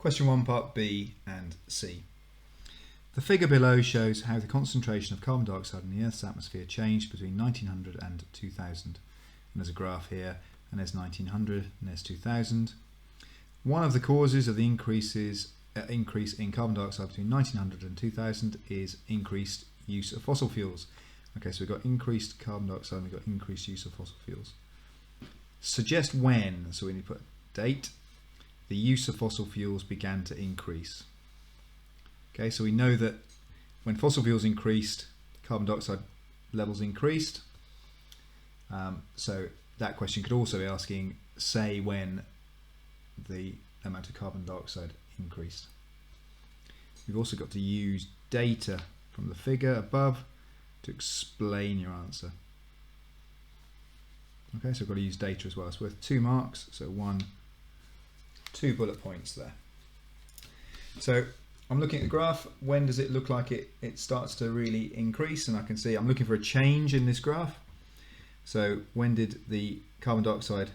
Question 1, part B and C. The figure below shows how the concentration of carbon dioxide in the Earth's atmosphere changed between 1900 and 2000. And there's a graph here, and there's 1900 and there's 2000. One of the causes of the increase in carbon dioxide between 1900 and 2000 is increased use of fossil fuels. Okay, so we've got increased carbon dioxide and we've got increased use of fossil fuels. Suggest when, so we need to put a date, the use of fossil fuels began to increase. Okay, so we know that when fossil fuels increased, carbon dioxide levels increased. So that question could also be asking, say when the amount of carbon dioxide increased. We've also got to use data from the figure above to explain your answer. Okay, so we've got to use data as well. It's worth 2 marks, so 2 bullet points there. So I'm looking at the graph. When does it look like it starts to really increase? And I can see I'm looking for a change in this graph. So when did the carbon dioxide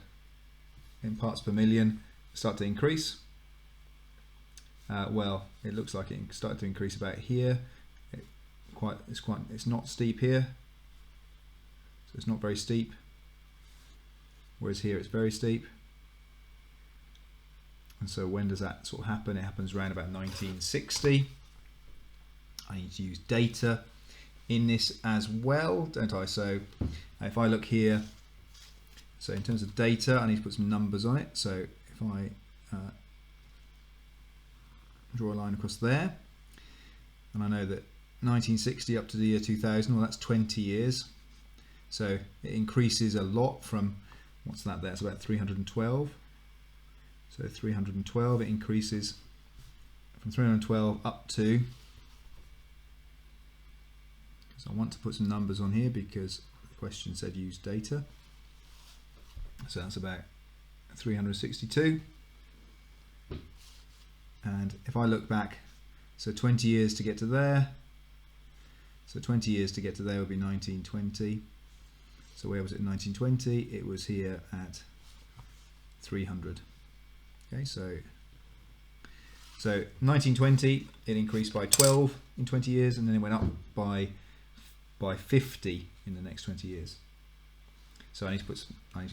in parts per million start to increase? Well, it looks like it started to increase about here. It's not steep here, so it's not very steep. Whereas here it's very steep. And so when does that sort of happen? It happens around about 1960. I need to use data in this as well, don't I? So if I look here, so in terms of data, I need to put some numbers on it. So if I draw a line across there, and I know that 1960 up to the year 2000, well, that's 20 years. So it increases a lot from, what's that there? It's about 312. So 312, it increases from 312 up to, because I want to put some numbers on here because the question said use data. So that's about 362. And if I look back, so 20 years to get to there. So 20 years to get to there would be 1920. So where was it in 1920? It was here at 300. Okay, so 1920, it increased by 12 in 20 years, and then it went up by 50 in the next 20 years. So I need to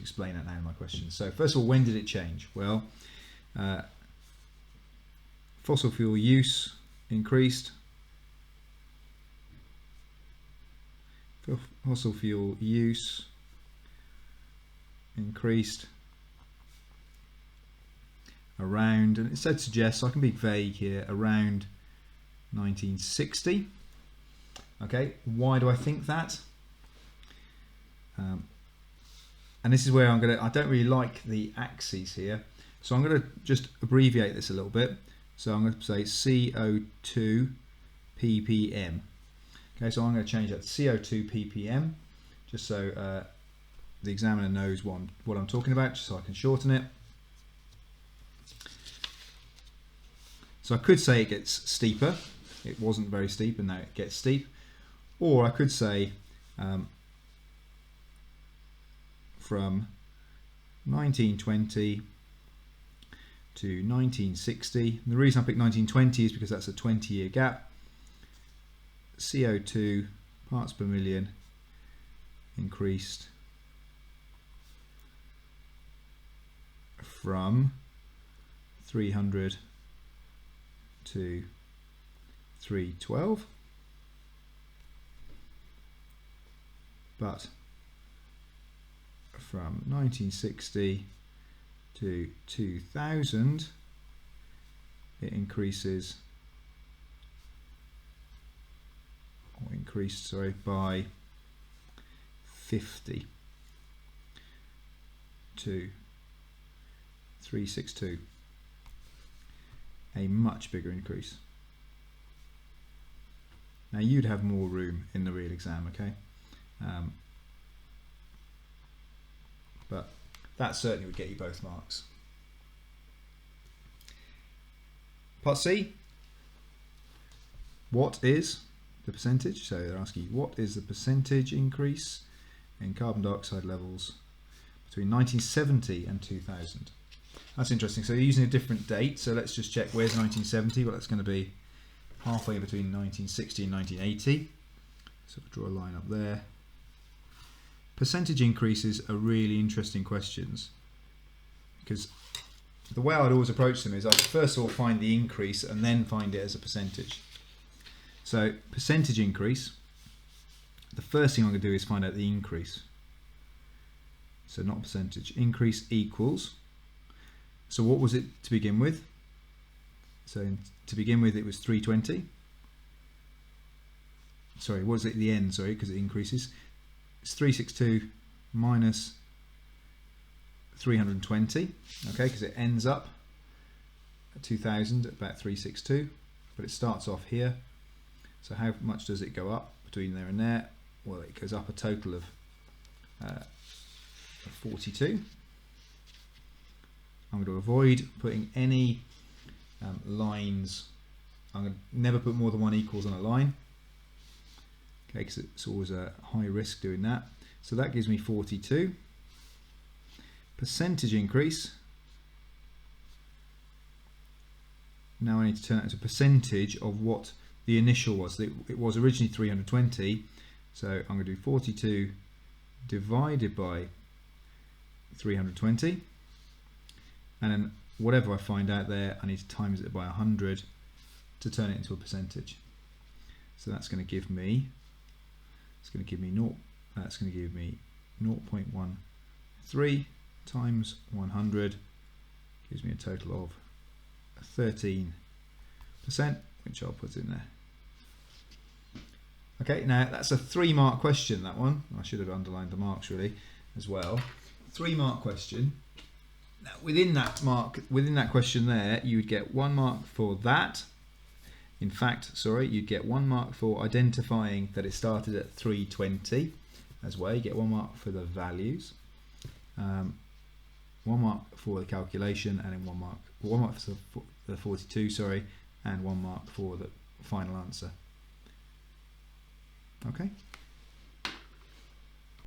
explain that now in my question. So first of all, when did it change? Well, fossil fuel use increased. Fossil fuel use increased around, and it said suggest, so I can be vague here, around 1960. Okay, why do I think that? And this is where I don't really like the axes here, so I'm going to just abbreviate this a little bit. So I'm going to say CO2 ppm. Okay, so I'm going to change that to CO2 ppm, just so the examiner knows what I'm talking about, just so I can shorten it. So I could say it gets steeper. It wasn't very steep, and now it gets steep. Or I could say from 1920 to 1960. And the reason I picked 1920 is because that's a 20-year gap. CO2 parts per million increased from 300 to 312, but from 1960 to 2000 it increased by 50 to 362. A much bigger increase. Now you'd have more room in the real exam, okay? But that certainly would get you both marks. Part C. What is the percentage? So they're asking you, what is the percentage increase in carbon dioxide levels between 1970 and 2000? That's interesting. So you're using a different date. So let's just check where's 1970. Well, that's going to be halfway between 1960 and 1980. So we'll draw a line up there. Percentage increases are really interesting questions, because the way I'd always approach them is I'd first of all find the increase and then find it as a percentage. So percentage increase, the first thing I'm going to do is find out the increase. So not percentage. Increase equals. So what was it to begin with? So to begin with it was 320. Sorry, what was it at the end? Sorry, because it increases. It's 362 minus 320. Okay, because it ends up at 2000 at about 362, but it starts off here. So how much does it go up between there and there? Well, it goes up a total of 42. I'm going to avoid putting any lines. I'm going to never put more than one equals on a line. Okay, because it's always a high risk doing that. So that gives me 42. Percentage increase. Now I need to turn that into a percentage of what the initial was. It was originally 320. So I'm going to do 42 divided by 320. And then whatever I find out there, I need to times it by 100 to turn it into a percentage. So that's going to give me, that's going to give me 0.13 times 100 gives me a total of 13%, which I'll put in there. Okay, now that's a 3-mark question, that one. I should have underlined the marks really as well. 3-mark question. Now within that question there, you would get 1 mark for that. In fact, sorry, you'd get 1 mark for identifying that it started at 320 as well. You get 1 mark for the values, 1 mark for the calculation, and then 1 mark for the 42, sorry, and 1 mark for the final answer. Okay.